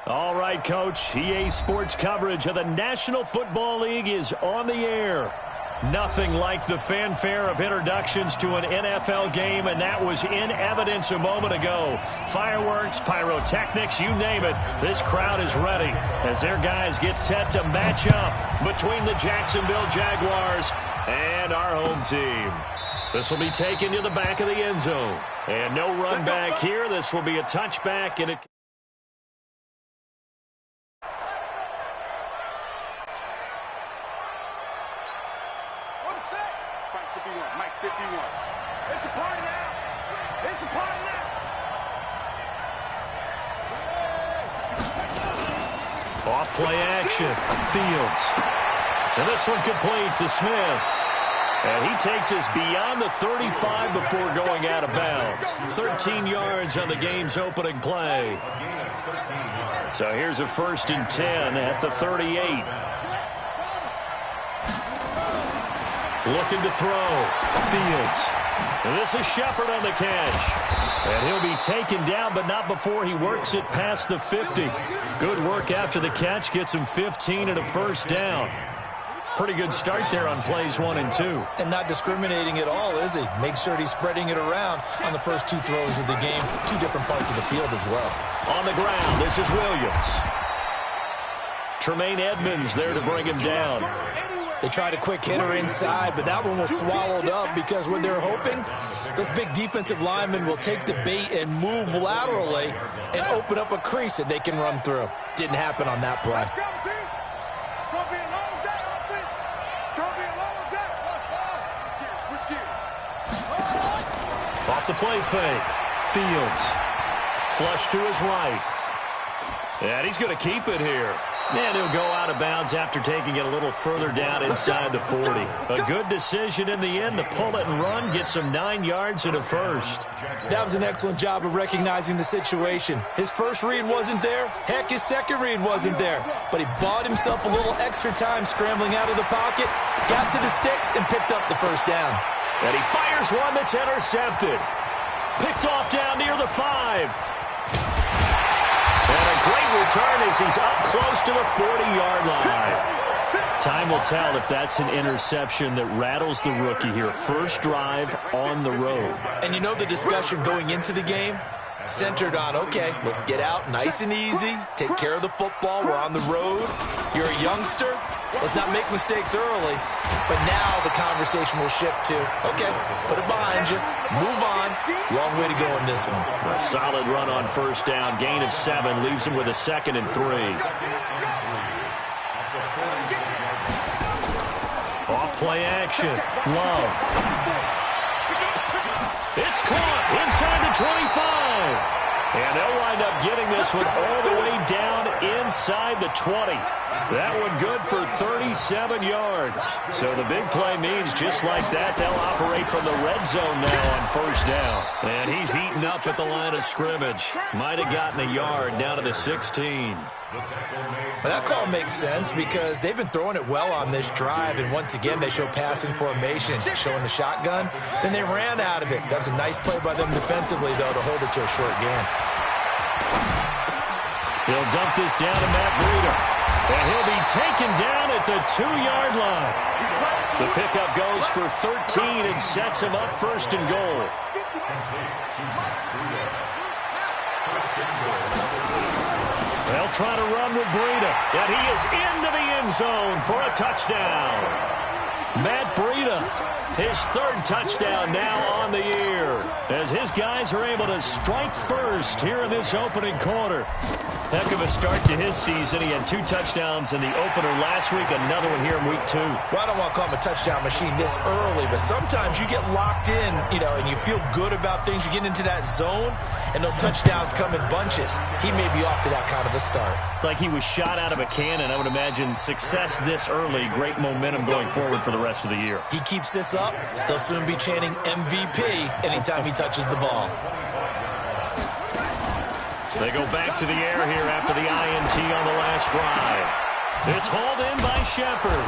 All right, Coach. EA Sports coverage of the National Football League is on the air. Nothing like the fanfare of introductions to an NFL game, and that was in evidence a moment ago. Fireworks, pyrotechnics, you name it. This crowd is ready as their guys get set to match up between the Jacksonville Jaguars and our home team. This will be taken to the back of the end zone. And no run back here. This will be a touchback, and it... Off play action, Fields. And this one complete to Smith. And he takes us beyond the 35 before going out of bounds. 13 yards on the game's opening play. So here's a 1st and 10 at the 38. Looking to throw. Fields. And this is Shepard on the catch. And he'll be taken down, but not before he works it past the 50. Good work after the catch. Gets him 15 and a 1st down. Pretty good start there on plays 1 and 2. And not discriminating at all, is he? Make sure he's spreading it around on the first 2 throws of the game. 2 different parts of the field as well. On the ground, this is Williams. Tremaine Edmonds there to bring him down. They tried a quick hitter inside, but that one was swallowed up because what they're hoping, those big defensive linemen will take the bait and move laterally and open up a crease that they can run through. Didn't happen on that play. Off the play fake. Fields. Flush to his right. And he's going to keep it here. And he'll go out of bounds after taking it a little further down inside the 40. A good decision in the end to pull it and run. Gets him 9 yards and a 1st. That was an excellent job of recognizing the situation. His first read wasn't there. Heck, his second read wasn't there. But he bought himself a little extra time scrambling out of the pocket, got to the sticks, and picked up the 1st down. And he fires one that's intercepted. Picked off down near the 5. And a great return as he's up close to the 40-yard line. Time will tell if that's an interception that rattles the rookie here. First drive on the road. And you know the discussion going into the game? Centered on, okay, let's get out nice and easy, take care of the football, we're on the road. You're a youngster, let's not make mistakes early. But now the conversation will shift to, okay, put it behind you, move on. Long way to go in this one. A solid run on 1st down, gain of 7, leaves him with a 2nd and 3. Off play action, Love. It's caught inside the 25. And they'll wind up getting this one all the way down inside the 20. That one good for 37 yards. So the big play means just like that, they'll operate from the red zone now on 1st down. And he's heating up at the line of scrimmage. Might have gotten a yard down to the 16. Well, that call makes sense because they've been throwing it well on this drive, and once again they show passing formation, showing the shotgun. Then they ran out of it. That's a nice play by them defensively, though, to hold it to a short gain. He'll dump this down to Matt Breida, and he'll be taken down at the 2-yard line. The pickup goes for 13 and sets him up 1st and goal. They'll try to run with Breida, and he is into the end zone for a touchdown. Matt Breida, his 3rd touchdown now on the year, as his guys are able to strike first here in this opening quarter. Heck of a start to his season. He had 2 touchdowns in the opener last week, another one here in week 2. Well, I don't want to call him a touchdown machine this early, but sometimes you get locked in, and you feel good about things. You get into that zone, and those touchdowns come in bunches. He may be off to that kind of a start. It's like he was shot out of a cannon. I would imagine success this early, great momentum going forward for the rest of the year. He keeps this up, they'll soon be chanting MVP anytime he touches the ball. They go back to the air here after the INT on the last drive. It's hauled in by Shepard.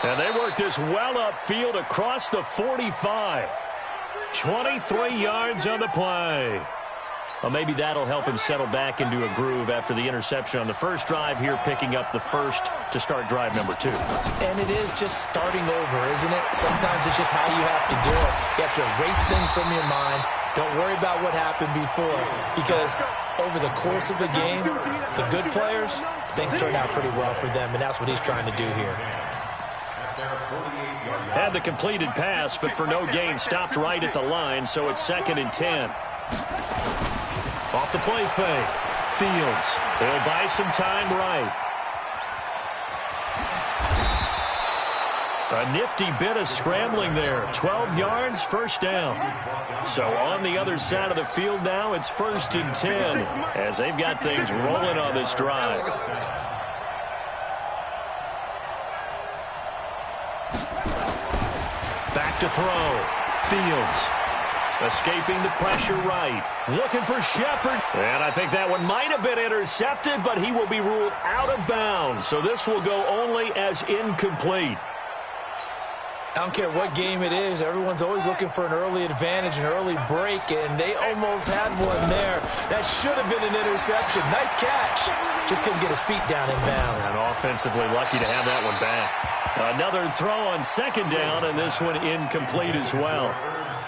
And they work this well upfield across the 45. 23 yards on the play. Well, maybe that'll help him settle back into a groove after the interception on the first drive here, picking up the first to start drive number 2. And it is just starting over, isn't it? Sometimes it's just how you have to do it. You have to erase things from your mind. Don't worry about what happened before, because over the course of the game, the good players, things turn out pretty well for them, and that's what he's trying to do here. Had the completed pass, but for no gain, stopped right at the line, so it's 2nd and 10. Off the play fake. Fields. They'll buy some time right. A nifty bit of scrambling there. 12 yards, first down. So on the other side of the field now, it's 1st and 10 as they've got things rolling on this drive. Back to throw. Fields. Escaping the pressure right. Looking for Shepard. And I think that one might have been intercepted, but he will be ruled out of bounds. So this will go only as incomplete. I don't care what game it is. Everyone's always looking for an early advantage, an early break, and they almost had one there. That should have been an interception. Nice catch. Just couldn't get his feet down in bounds. And offensively lucky to have that one back. Another throw on 2nd down, and this one incomplete as well.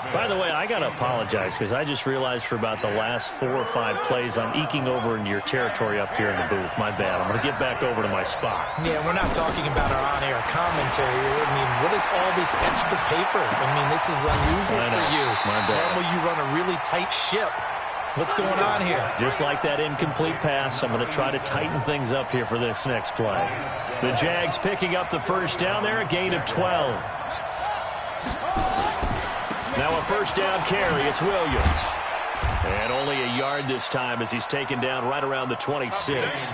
By the way, I got to apologize because I just realized for about the last 4 or 5 plays I'm eking over into your territory up here in the booth. My bad. I'm going to get back over to my spot. Yeah, we're not talking about our on-air commentary. I mean, what is all this extra paper? I mean, this is unusual for you. My bad. Normally you run a really tight ship. What's going on here? Just like that incomplete pass, I'm going to try to tighten things up here for this next play. The Jags picking up the first down there, a gain of 12. Now a first down carry, it's Williams. And only a yard this time as he's taken down right around the 26.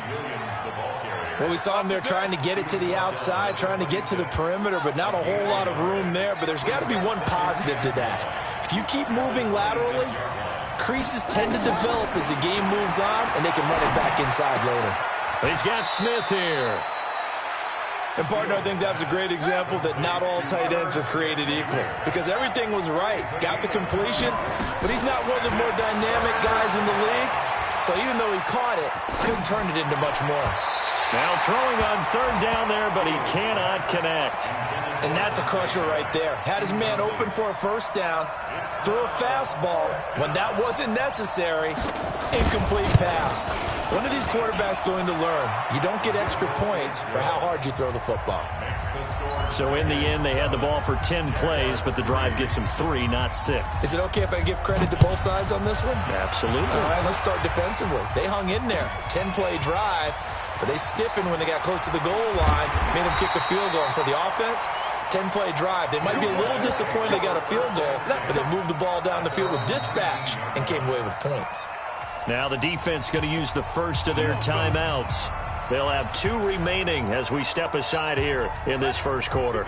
Well, we saw him there trying to get it to the outside, trying to get to the perimeter, but not a whole lot of room there. But there's got to be one positive to that. If you keep moving laterally, creases tend to develop as the game moves on, and they can run it back inside later. He's got Smith here. And, partner, I think that's a great example that not all tight ends are created equal, because everything was right. Got the completion, but he's not one of the more dynamic guys in the league. So even though he caught it, couldn't turn it into much more. Now throwing on 3rd down there, but he cannot connect. And that's a crusher right there. Had his man open for a first down, threw a fastball when that wasn't necessary, incomplete pass. When are these quarterbacks going to learn? You don't get extra points for how hard you throw the football. So in the end, they had the ball for 10 plays, but the drive gets them 3, not 6. Is it okay if I give credit to both sides on this one? Absolutely. All right, let's start defensively. They hung in there. 10-play drive, but they stiffened when they got close to the goal line, made them kick a field goal. And for the offense, 10-play drive. They might be a little disappointed they got a field goal, but they moved the ball down the field with dispatch and came away with points. Now the defense going to use the first of their timeouts. They'll have 2 remaining as we step aside here in this first quarter.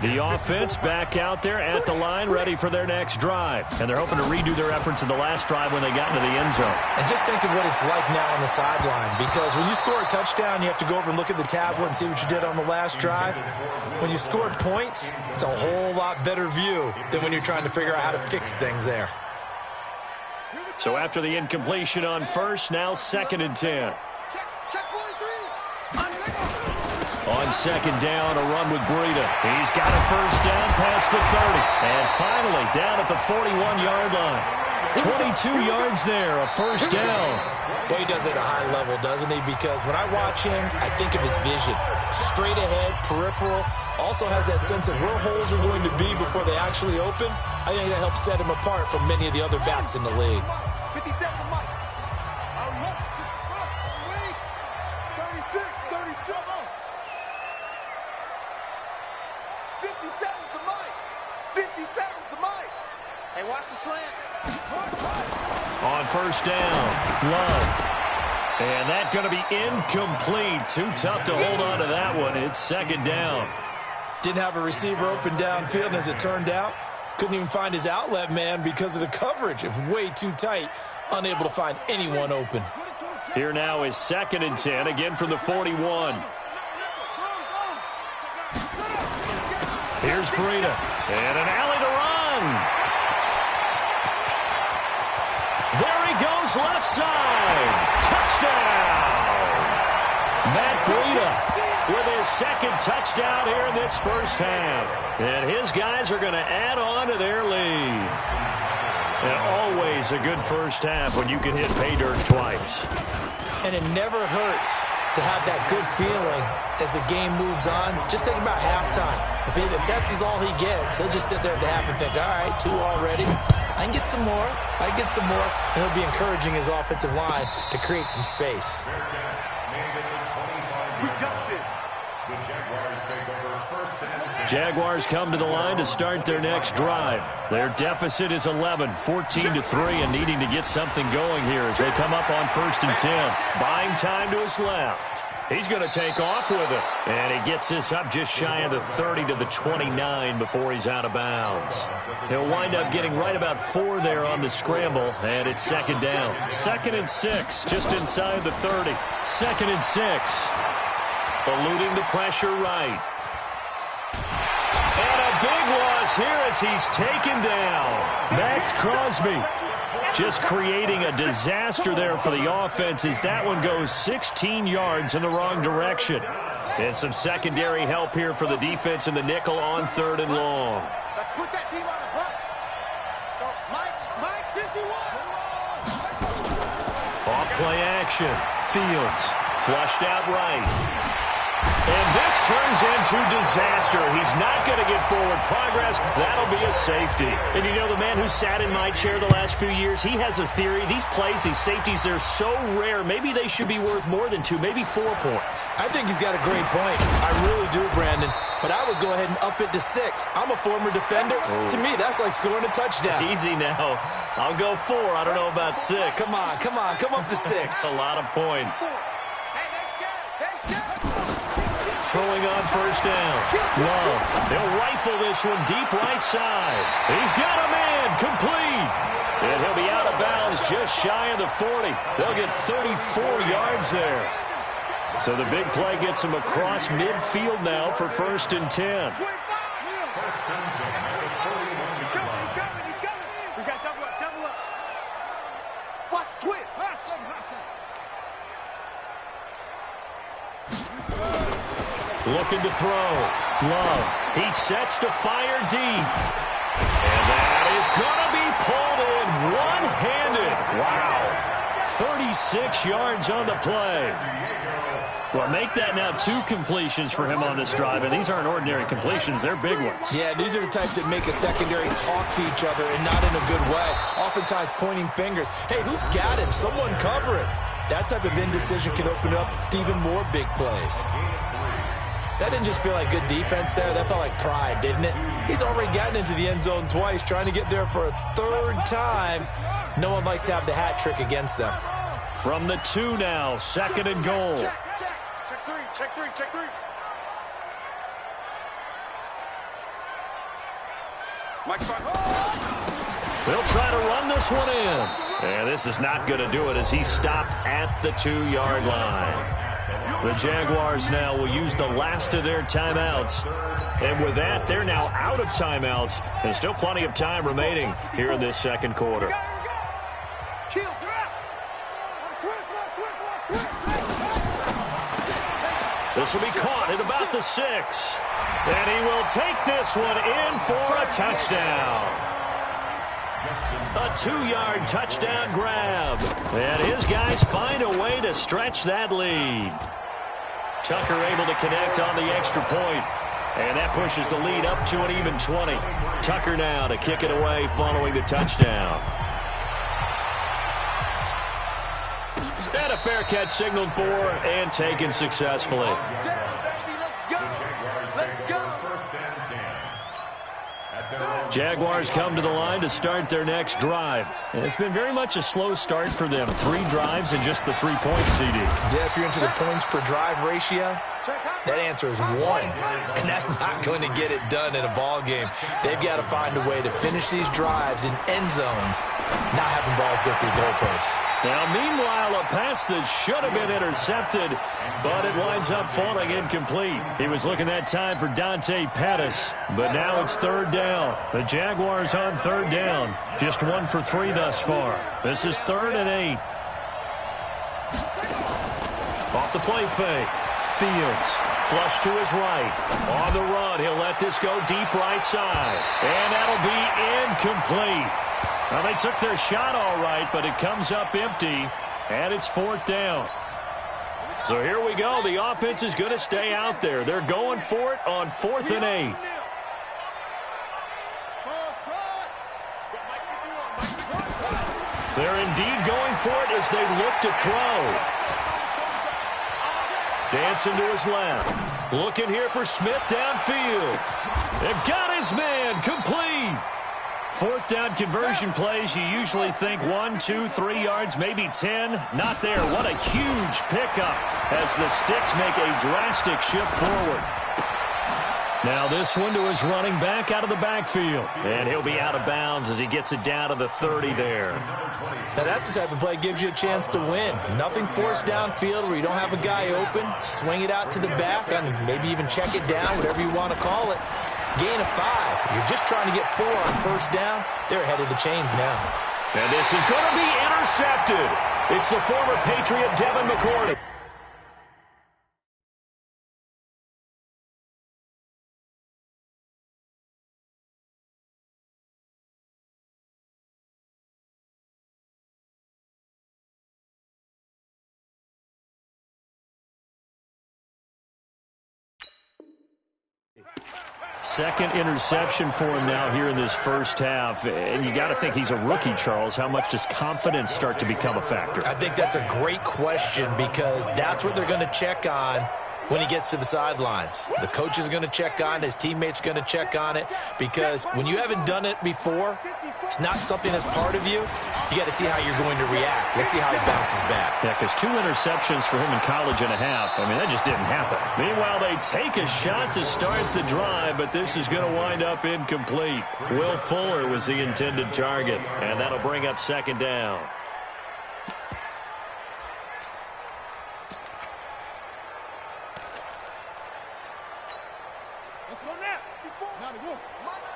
The offense back out there at the line, ready for their next drive. And they're hoping to redo their efforts in the last drive when they got into the end zone. And just think of what it's like now on the sideline, because when you score a touchdown, you have to go over and look at the tablet and see what you did on the last drive. When you scored points, it's a whole lot better view than when you're trying to figure out how to fix things there. So after the incompletion on first, now 2nd and 10. On 2nd down, a run with Breida. He's got a first down past the 30. And finally, down at the 41-yard line. 22 yards there, a first down. Well, he does it at a high level, doesn't he? Because when I watch him, I think of his vision. Straight ahead, peripheral. Also has that sense of where holes are going to be before they actually open. I think that helps set him apart from many of the other backs in the league. 50 seconds, Mike. 36, 37. 50 seconds to Mike. 50 seconds to Mike. Hey, watch the slant. On first down, Love. And that's going to be incomplete. Too tough to hold on to that one. It's 2nd down. Didn't have a receiver open downfield, and as it turned out, couldn't even find his outlet man because of the coverage. It was way too tight, unable to find anyone open. Here now is 2nd and 10, again from the 41. Here's Breida, and an alley to run. There he goes. goes left side. Touchdown! Matt Breida with his second touchdown here in this first half. And his guys are going to add on to their lead. And always a good first half when you can hit pay dirt twice. And it never hurts to have that good feeling as the game moves on. Just think about halftime. If that's all he gets, he'll just sit there at the half and think, all right, 2 already. I can get some more. I can get some more. And he'll be encouraging his offensive line to create some space. We got this. Jaguars come to the line to start their next drive. Their deficit is 11, 14-3, and needing to get something going here as they come up on 1st and 10. Buying time to his left. He's going to take off with it. And he gets this up just shy of the 30 to the 29 before he's out of bounds. He'll wind up getting right about 4 there on the scramble, and it's 2nd down. 2nd and 6, just inside the 30. 2nd and 6. Eluding the pressure right. And a big loss here as he's taken down. Max Crosby just creating a disaster there for the offense as that one goes 16 yards in the wrong direction. And some secondary help here for the defense in the nickel on 3rd and long. Let's put that team on the bus. Mike 51. Off play action. Fields flushed out right. And this turns into disaster. He's not going to get forward progress. That'll be a safety. And you know, the man who sat in my chair the last few years, he has a theory. These plays, these safeties, they're so rare. Maybe they should be worth more than 2, maybe 4 points. I think he's got a great point. I really do, Brandon. But I would go ahead and up it to 6. I'm a former defender. Oh. To me, that's like scoring a touchdown. Easy now. I'll go 4. I don't know about 6. Come on. Come up to 6. A lot of points. Hey, they scared. Throwing on 1st down. Love. They'll rifle this one deep right side. He's got a man complete. And he'll be out of bounds just shy of the 40. They'll get 34 yards there. So the big play gets him across midfield now for 1st and 10. He's coming. We got double up. Watch twist. Hustle. Looking to throw. Love. He sets to fire deep. And that is going to be pulled in one-handed. Wow. 36 yards on the play. Well, make that now 2 completions for him on this drive, and these aren't ordinary completions. They're big ones. Yeah, these are the types that make a secondary talk to each other and not in a good way. Oftentimes pointing fingers. Hey, who's got him? Someone cover it. That type of indecision can open up to even more big plays. That didn't just feel like good defense there. That felt like pride, didn't it? He's already gotten into the end zone twice, trying to get there for a 3rd time. No one likes to have the hat trick against them. From the 2 now, 2nd and goal. Check three. Mike, They'll try to run this one in. And this is not going to do it as he stopped at the 2-yard line. The Jaguars now will use the last of their timeouts. And with that, they're now out of timeouts. There's still plenty of time remaining here in this 2nd quarter. This will be caught at about the 6. And he will take this one in for a touchdown. A 2-yard touchdown grab. And his guys find a way to stretch that lead. Tucker able to connect on the extra point. And that pushes the lead up to an even 20. Tucker now to kick it away following the touchdown. And a fair catch signaled for and taken successfully. Jaguars come to the line to start their next drive. And it's been very much a slow start for them. 3 drives and just the 3 points, CD. Yeah, if you're into the points per drive ratio, That answer is one, and that's not going to get it done in a ball game. They've got to find a way to finish these drives in end zones, not having balls go through goalposts. Now, meanwhile, a pass that should have been intercepted, but it winds up falling incomplete. He was looking that time for Dante Pettis, but now it's third down. The Jaguars on third down. Just 1 for 3 thus far. This is 3rd and 8. Off the play fake. Fields, flush to his right. On the run, he'll let this go deep right side. And that'll be incomplete. Well, they took their shot all right, but it comes up empty, and it's 4th down. So here we go. The offense is going to stay out there. They're going for it on 4th and 8. They're indeed going for it as they look to throw. Dancing to his left. Looking here for Smith downfield. They've got his man complete. 4th down conversion plays, you usually think 1, 2, 3 yards, maybe 10. Not there. What a huge pickup as the Sticks make a drastic shift forward. Now this one to his running back out of the backfield. And he'll be out of bounds as he gets it down to the 30 there. Now that's the type of play that gives you a chance to win. Nothing forced downfield where you don't have a guy open. Swing it out to the back and maybe even check it down, whatever you want to call it. Gain of 5. You're just trying to get 4 on first down. They're ahead of the chains now. And this is going to be intercepted. It's the former Patriot Devin McCourty. Second interception for him now here in this first half. And you got to think he's a rookie, Charles. How much does confidence start to become a factor? I think that's a great question because that's what they're going to check on when he gets to the sidelines. The coach is going to check on it. His teammates are going to check on it because when you haven't done it before, it's not something that's part of you. You got to see how you're going to react. Let's see how he bounces back. Yeah, because 2 interceptions for him in college and a half. I mean, that just didn't happen. Meanwhile, they take a shot to start the drive, but this is going to wind up incomplete. Will Fuller was the intended target, and that'll bring up 2nd down. Let's go now. 54. Now to go.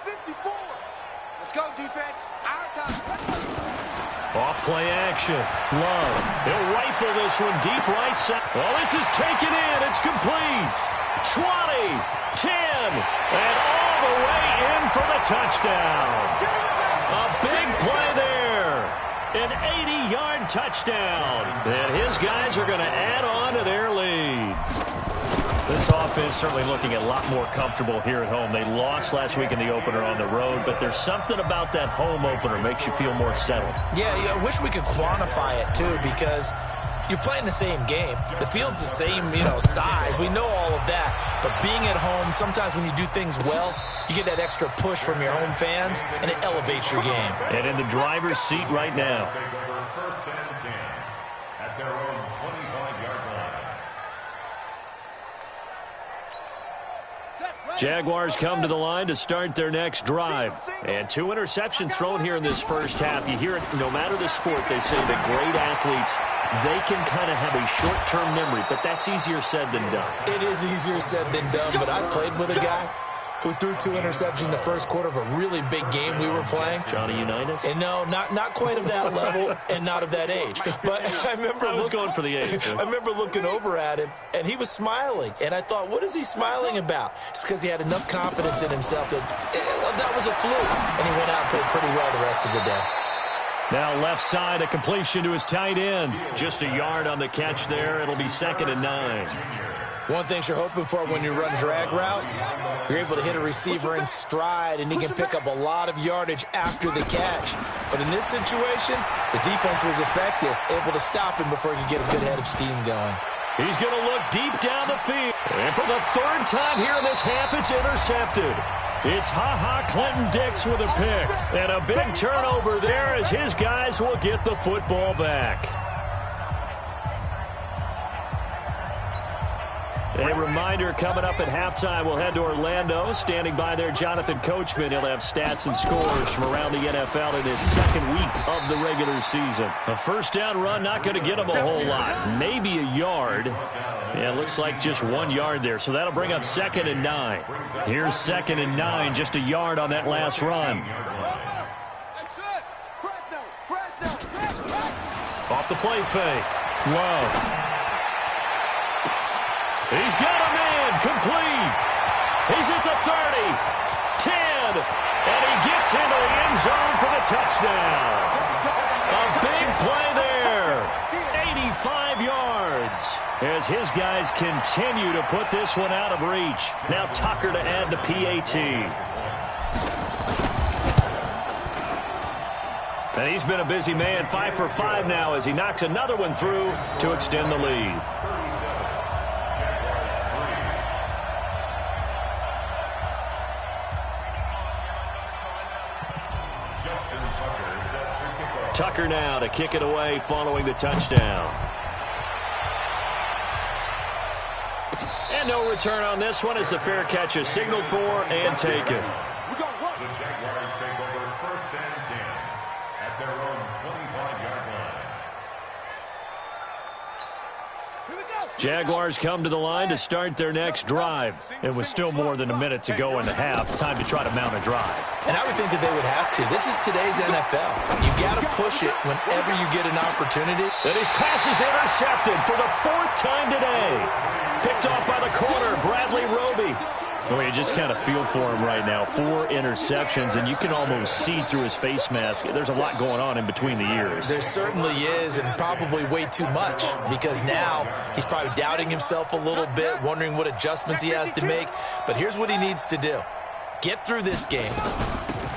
54. Let's go, defense. Our time. Off play action. Love. He'll rifle this one deep right side. Well, this is taken in. It's complete. 20, 10, and all the way in for the touchdown. A big play there. An 80-yard touchdown. And his guys are going to add on to their lead. This offense certainly looking a lot more comfortable here at home. They lost last week in the opener on the road, but there's something about that home opener makes you feel more settled. Yeah, I wish we could quantify it, too, because you're playing the same game. The field's the same, size. We know all of that. But being at home, sometimes when you do things well, you get that extra push from your home fans, and it elevates your game. And in the driver's seat right now. First and 10 at their own 25-yard line. Jaguars come to the line to start their next drive. And 2 interceptions thrown here in this first half. You hear it, no matter the sport, they say that great athletes, they can kind of have a short-term memory, but that's easier said than done. It is easier said than done, but I played with a guy who threw 2 interceptions in the first quarter of a really big game we were playing. Johnny Unitas? And no, not quite of that level and not of that age. But I remember going for the age. I remember looking over at him, and he was smiling. And I thought, what is he smiling about? It's because he had enough confidence in himself that that was a fluke. And he went out and played pretty well the rest of the day. Now left side, a completion to his tight end. Just a yard on the catch there. It'll be 2nd and 9. One thing you're hoping for when you run drag routes, you're able to hit a receiver in stride, and he can pick up a lot of yardage after the catch. But in this situation, the defense was effective, able to stop him before he could get a good head of steam going. He's going to look deep down the field. And for the 3rd time here in this half, it's intercepted. It's Ha-Ha Clinton-Dix with a pick. And a big turnover there as his guys will get the football back. A reminder coming up at halftime, we'll head to Orlando. Standing by there, Jonathan Coachman. He'll have stats and scores from around the NFL in his second week of the regular season. A first down run, not going to get him a whole lot. Maybe a yard. Yeah, it looks like just 1 yard there. So that'll bring up 2nd and 9. Here's 2nd and 9, just a yard on that last run. Off the play fake. Love. He's got a man, complete. He's at the 30, 10, and he gets into the end zone for the touchdown. A big play there, 85 yards, as his guys continue to put this one out of reach. Now Tucker to add the PAT. And he's been a busy man, 5 for 5 now as he knocks another one through to extend the lead. Tucker now to kick it away following the touchdown. And no return on this one as the fair catch is signaled for and taken. The Jaguars take over 1st and 10 at their own 25-yard line. Jaguars come to the line to start their next drive. It was still more than a minute to go in the half. Time to try to mount a drive. And I would think that they would have to. This is today's NFL. You got to push it whenever you get an opportunity. And his pass is intercepted for the 4th time today. Picked off by the corner, Bradley Roby. Well, you just kind of feel for him right now. 4 interceptions, and you can almost see through his face mask. There's a lot going on in between the ears. There certainly is, and probably way too much, because now he's probably doubting himself a little bit, wondering what adjustments he has to make. But here's what he needs to do. Get through this game.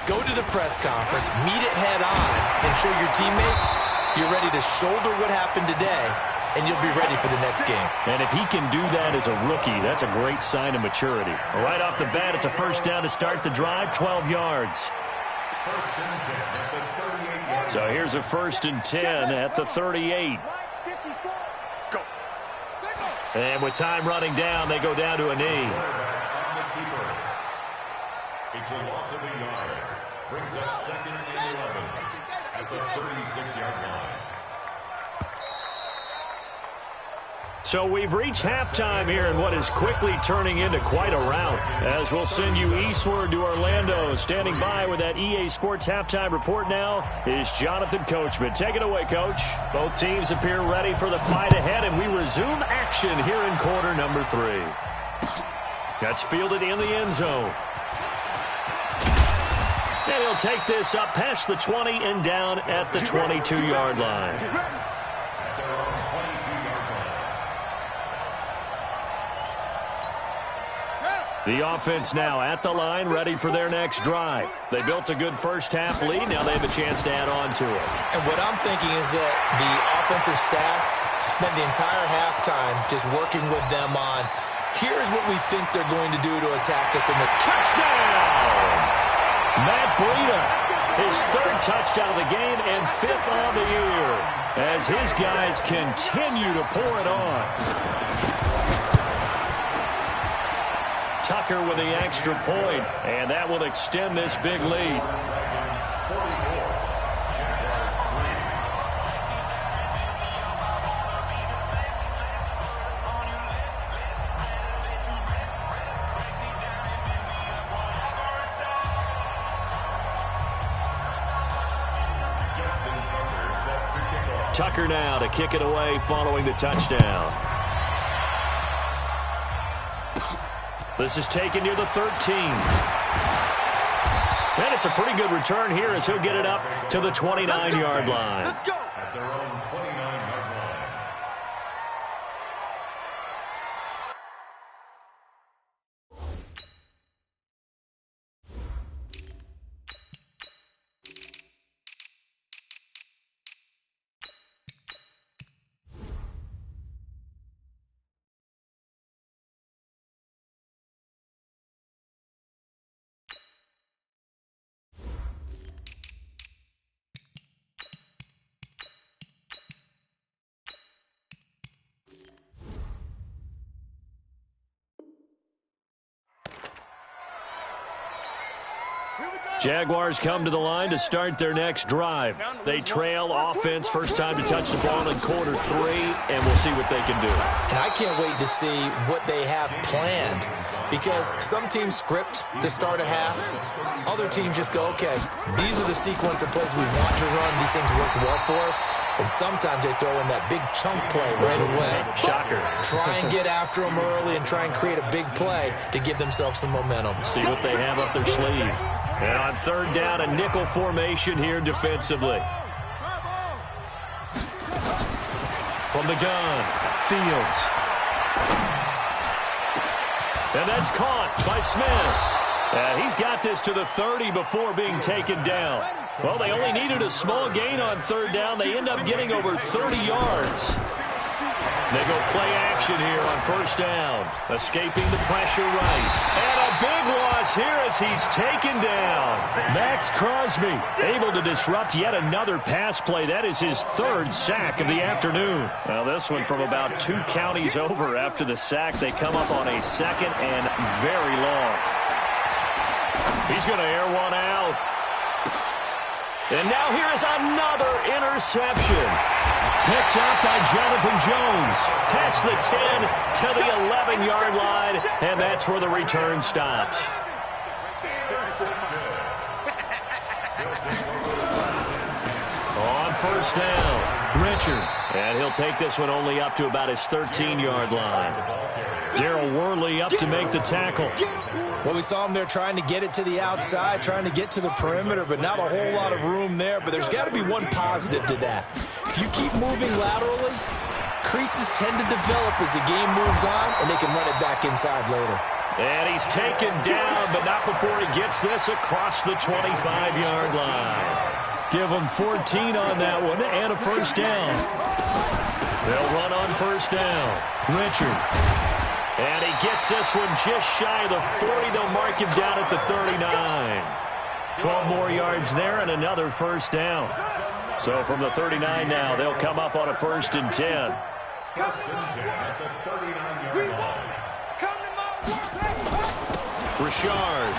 Go to the press conference, meet it head on, and show your teammates you're ready to shoulder what happened today, and you'll be ready for the next game. And if he can do that as a rookie, that's a great sign of maturity. Right off the bat, it's a first down to start the drive, 12 yards. 1st and 10 at the 38-yard. So here's a 1st and 10 at the 38. And with time running down, they go down to a knee. On the keeper. It's a loss of a yard. Brings up 2nd and 11 at the 36-yard line. So we've reached halftime here in what is quickly turning into quite a rout. As we'll send you eastward to Orlando. Standing by with that EA Sports halftime report now is Jonathan Coachman. Take it away, Coach. Both teams appear ready for the fight ahead, and we resume action here in quarter number 3. That's fielded in the end zone. And he'll take this up past the 20 and down at the 22-yard line. The offense now at the line, ready for their next drive. They built a good first half lead. Now they have a chance to add on to it. And what I'm thinking is that the offensive staff spent the entire halftime just working with them on, here's what we think they're going to do to attack us in the touchdown. Matt Breida, his 3rd touchdown of the game and 5th on the year, as his guys continue to pour it on. Tucker with the extra point, and that will extend this big lead. Tucker now to kick it away following the touchdown. This is taken near the 13. And it's a pretty good return here as he'll get it up to the 29-yard line. Let's go. At their own 29-yard line. Jaguars come to the line to start their next drive. They trail offense, first time to touch the ball in quarter 3, and we'll see what they can do. And I can't wait to see what they have planned, because some teams script to start a half. Other teams just go, okay, these are the sequence of plays we want to run. These things worked well for us. And sometimes they throw in that big chunk play right away. Shocker. Try and get after them early and try and create a big play to give themselves some momentum. See what they have up their sleeve. And on third down, a nickel formation here defensively. From the gun, Fields. And that's caught by Smith. He's got this to the 30 before being taken down. Well, they only needed a small gain on third down. They end up getting over 30 yards. They go play action here on first down. Escaping the pressure right. And a big loss here as he's taken down. Max Crosby able to disrupt yet another pass play. That is his 3rd sack of the afternoon. Well, this one from about 2 counties over after the sack. They come up on a 2nd and very long. He's going to air one out. And now here is another interception. Picked up by Jonathan Jones. Past the 10 to the 11-yard line, and that's where the return stops. On first down, Richard. And he'll take this one only up to about his 13-yard line. Darryl Worley up to make the tackle. Well, we saw him there trying to get it to the outside, trying to get to the perimeter, but not a whole lot of room there. But there's got to be one positive to that. If you keep moving laterally, creases tend to develop as the game moves on, and they can run it back inside later. And he's taken down, but not before he gets this across the 25-yard line. Give him 14 on that one and a first down. They'll run on first down. Richard. And he gets this one just shy of the 40. They'll mark him down at the 39. 12 more yards there and another first down. So from the 39 now, they'll come up on a 1st and 10. First and 10 at the 39-yard line. Richard.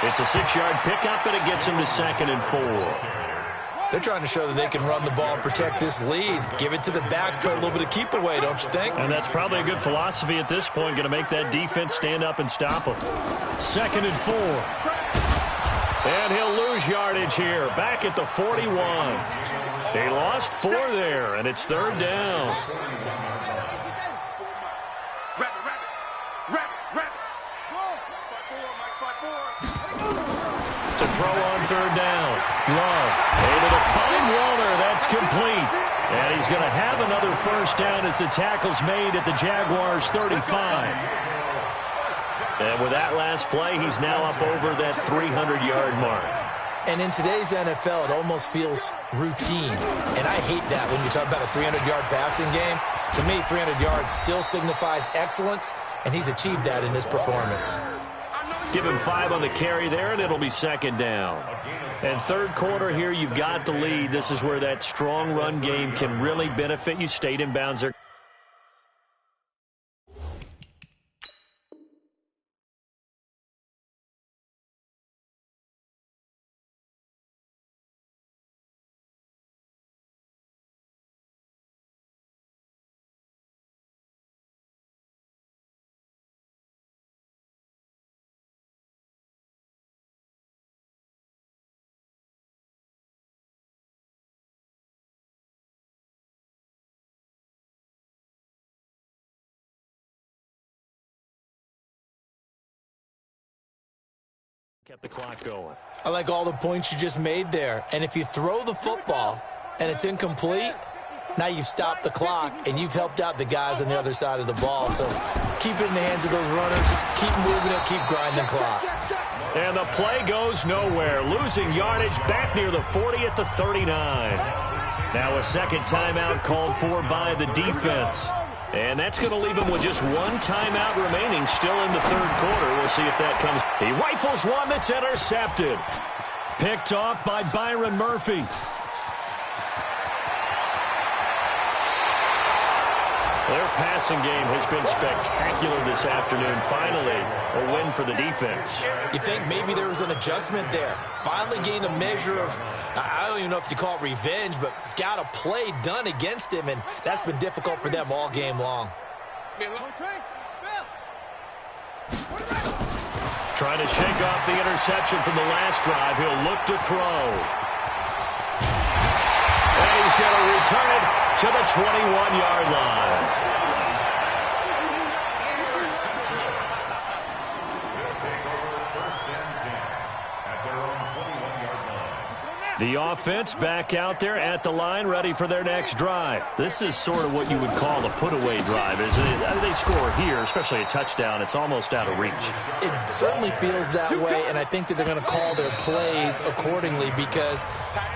It's a 6-yard pickup, and it gets him to 2nd and 4. They're trying to show that they can run the ball and protect this lead. Give it to the backs, play a little bit of keep away, don't you think? And that's probably a good philosophy at this point, going to make that defense stand up and stop them. 2nd and 4. And he'll lose yardage here, back at the 41. He lost 4 there, and it's 3rd down. To throw on 3rd down. Love able to find Warner. That's complete. And he's going to have another first down as the tackle's made at the Jaguars' 35. And with that last play, he's now up over that 300-yard mark. And in today's NFL, it almost feels routine. And I hate that when you talk about a 300-yard passing game. To me, 300 yards still signifies excellence, and he's achieved that in this performance. Give him 5 on the carry there, and it'll be 2nd down. And 3rd quarter here, you've got the lead. This is where that strong run game can really benefit you. Stayed in bounds there. Kept the clock going. I like all the points you just made there. And if you throw the football and it's incomplete, now you've stopped the clock and you've helped out the guys on the other side of the ball. So keep it in the hands of those runners. Keep moving it. Keep grinding clock. And the play goes nowhere. Losing yardage back near the 40 at the 39. Now a 2nd timeout called for by the defense. And that's going to leave him with just 1 timeout remaining still in the 3rd quarter. We'll see if that comes. He rifles one that's intercepted. Picked off by Byron Murphy. Their passing game has been spectacular this afternoon. Finally, a win for the defense. You think maybe there was an adjustment there. Finally gained a measure of, I don't even know if you call it revenge, but got a play done against him, and that's been difficult for them all game long. Trying to shake off the interception from the last drive. He'll look to throw. And he's going to return it to the 21-yard line. The offense back out there at the line, ready for their next drive. This is sort of what you would call a put-away drive, isn't it? They score here, especially a touchdown. It's almost out of reach. It certainly feels that way, and I think that they're going to call their plays accordingly, because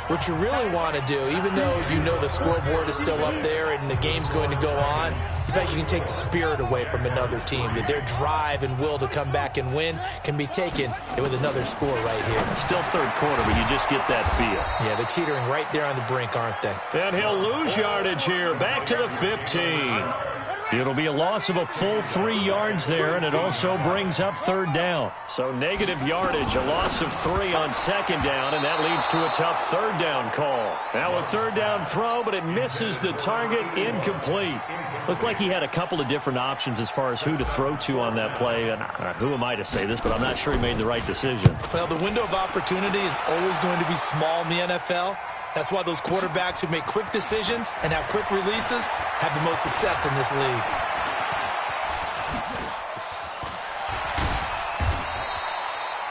what you really want to do, even though you know the scoreboard is still up there and the game's going to go on, in fact, you can take the spirit away from another team. Their drive and will to come back and win can be taken with another score right here. Still third quarter, but you just get that feel. Yeah, they're teetering right there on the brink, aren't they? And he'll lose yardage here, back to the 15. It'll be a loss of a full 3 yards there, and it also brings up third down. So negative yardage, a loss of 3 on second down, and that leads to a tough third down call. Now a third down throw, but it misses the target, incomplete. Looked like he had a couple of different options as far as who to throw to on that play. And who am I to say this, but I'm not sure he made the right decision. Well, the window of opportunity is always going to be small in the NFL. That's why those quarterbacks who make quick decisions and have quick releases have the most success in this league.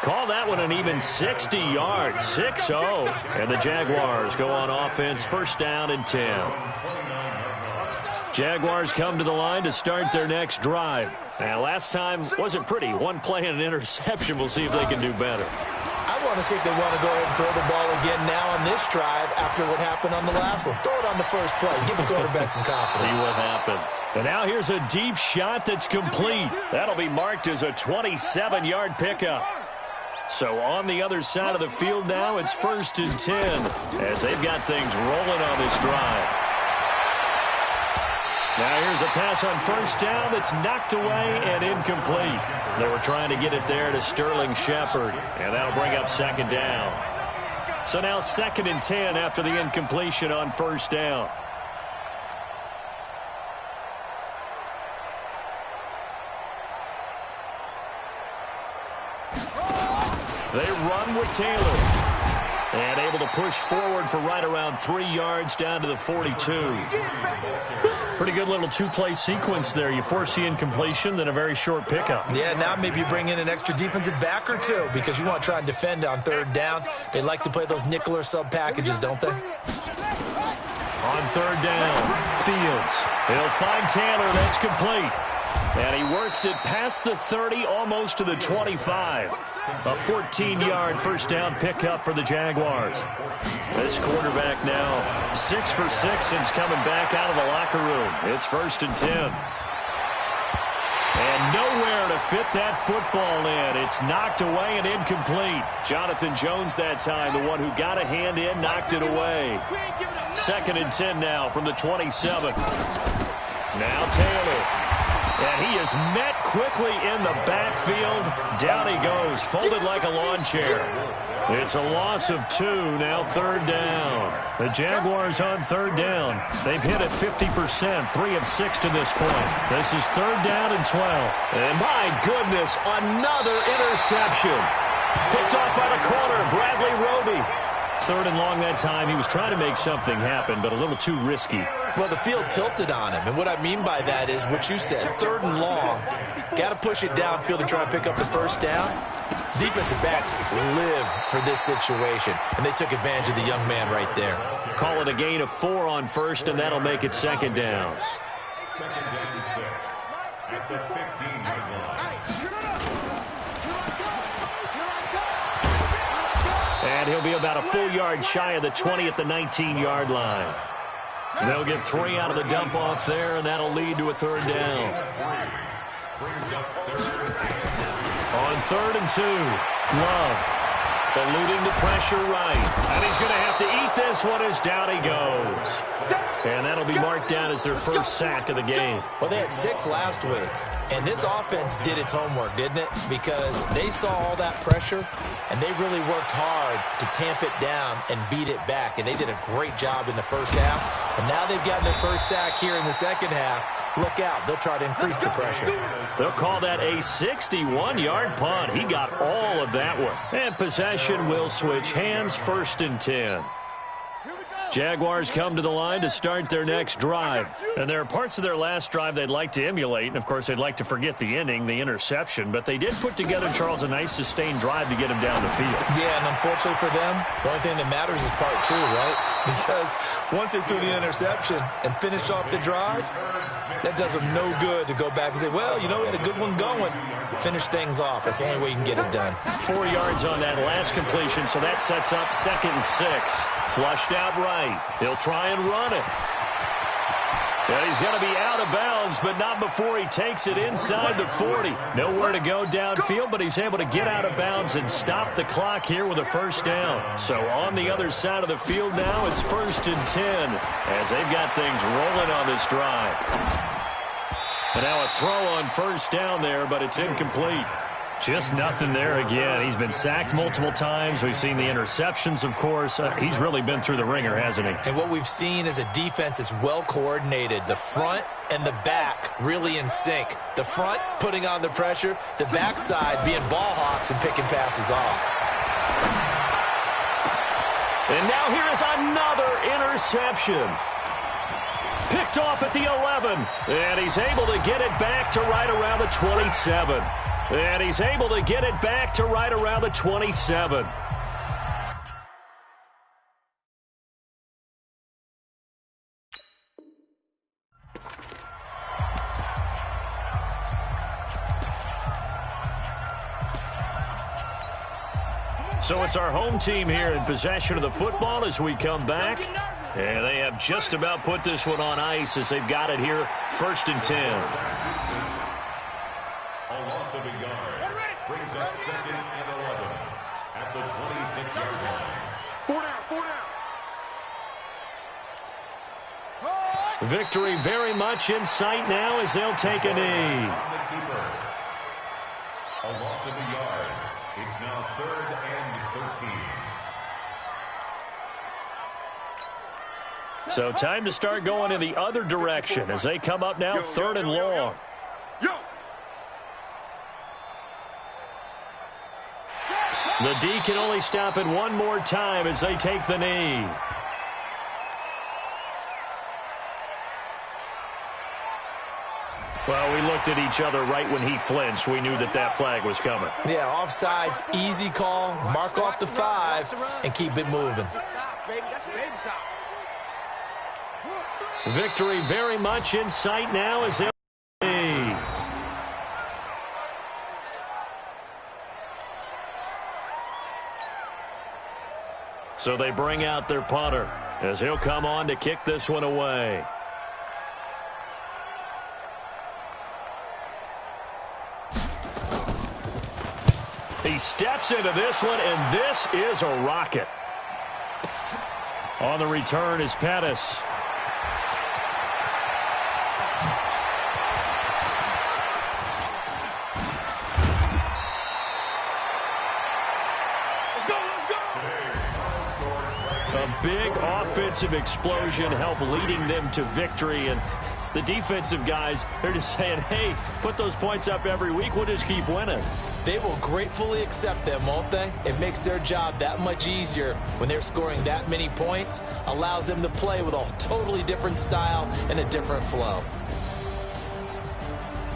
Call that one an even 60 yards, 6-0. And the Jaguars go on offense, first down and 10. Jaguars come to the line to start their next drive. Now, last time wasn't pretty. One play and an interception. We'll see if they can do better. I want to see if they want to go ahead and throw the ball again now on this drive after what happened on the last one. Throw it on the first play. Give the quarterback some confidence. See what happens. And now here's a deep shot that's complete. That'll be marked as a 27-yard pickup. So on the other side of the field now, it's first and 10 as they've got things rolling on this drive. Now here's a pass on first down that's knocked away and incomplete. They were trying to get it there to Sterling Shepard, and that'll bring up second down. So now second and 10 after the incompletion on first down. They run with Taylor. And able to push forward for right around 3 yards down to the 42. Pretty good little two-play sequence there. You force the incompletion, then a very short pickup. Yeah, now maybe you bring in an extra defensive back or two because you want to try and defend on third down. They like to play those nickel or sub packages, don't they? On third down, Fields. He'll find Taylor. That's complete. And he works it past the 30, almost to the 25. A 14-yard first down pickup for the Jaguars. This quarterback now 6 for 6 since coming back out of the locker room. It's first and 10. And nowhere to fit that football in. It's knocked away and incomplete. Jonathan Jones that time, the one who got a hand in, knocked it away. Second and 10 now from the 27. Now Taylor. And he is met quickly in the backfield. Down he goes, folded like a lawn chair. It's a loss of 2, now third down. The Jaguars on third down. They've hit it 50%, 3 of 6 to this point. This is third down and 12. And my goodness, another interception. Picked off by the corner, Bradley Roby. Third and long that time. He was trying to make something happen, but a little too risky. Well, the field tilted on him, and what I mean by that is what you said, third and long. Got to push it downfield to try and pick up the first down. Defensive backs live for this situation, and they took advantage of the young man right there. Call it a gain of 4 on first, and that'll make it second down. Second down and 6 at the 15-yard line. And he'll be about a full yard shy of the 20 at the 19-yard line. They'll get 3 out of the dump-off there, and that'll lead to a third down. On third and 2, Love. Eluding the pressure right. And he's going to have to eat this one as down he goes. And that'll be marked down as their first sack of the game. Well, they had 6 last week. And this offense did its homework, didn't it? Because they saw all that pressure, and they really worked hard to tamp it down and beat it back. And they did a great job in the first half. And now they've gotten their first sack here in the second half. Look out. They'll try to increase the pressure. They'll call that a 61-yard punt. He got all of that one. And possession will switch hands, 1st and 10. Jaguars come to the line to start their next drive. And there are parts of their last drive they'd like to emulate. And, of course, they'd like to forget the ending, the interception. But they did put together, Charles, a nice sustained drive to get him down the field. Yeah, and unfortunately for them, the only thing that matters is part 2, right? Because once they threw the interception and finished off the drive, that does them no good to go back and say, well, you know, we had a good one going. Finish things off. That's the only way you can get it done. 4 yards on that last completion, so that sets up 2nd and 6. Flushed out right. He'll try and run it. And he's going to be out of bounds, but not before he takes it inside the 40. Nowhere to go downfield, but he's able to get out of bounds and stop the clock here with a first down. So on the other side of the field now, it's 1st and 10 as they've got things rolling on this drive. And now a throw on first down there, but it's incomplete. Just nothing there again. He's been sacked multiple times. We've seen the interceptions, of course. He's really been through the ringer, hasn't he? And what we've seen is a defense that's well coordinated. The front and the back really in sync. The front putting on the pressure, the backside being ball hawks and picking passes off. And now here is another interception. Picked off at the 11. And he's able to get it back to right around the 27. And he's able to get it back to right around the 27. So it's our home team here in possession of the football as we come back. And they have just about put this one on ice as they've got it here, 1st and 10. A loss of a yard brings up 2nd and 11 at the 26-yard line. 4 down, 4 down. Victory very much in sight now as they'll take a knee. A loss of a yard. It's now 3rd and 13. So time to start going in the other direction as they come up now, 3rd and long. The D can only stop it one more time as they take the knee. Well, we looked at each other right when he flinched. We knew that that flag was coming. Yeah, offsides, easy call, mark off the 5, and keep it moving. Victory very much in sight now as they'll knee. So they bring out their punter as he'll come on to kick this one away. He steps into this one, and this is a rocket. On the return is Pettis. A big offensive explosion helped leading them to victory, and the defensive guys, they're just saying, hey, put those points up every week, we'll just keep winning. They will gratefully accept them, won't they? It makes their job that much easier when they're scoring that many points, allows them to play with a totally different style and a different flow.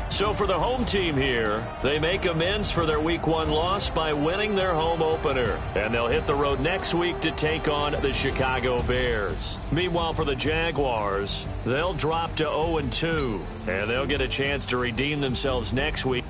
So for the home team here, they make amends for their Week 1 loss by winning their home opener. And they'll hit the road next week to take on the Chicago Bears. Meanwhile, for the Jaguars, they'll drop to 0-2. And they'll get a chance to redeem themselves next week.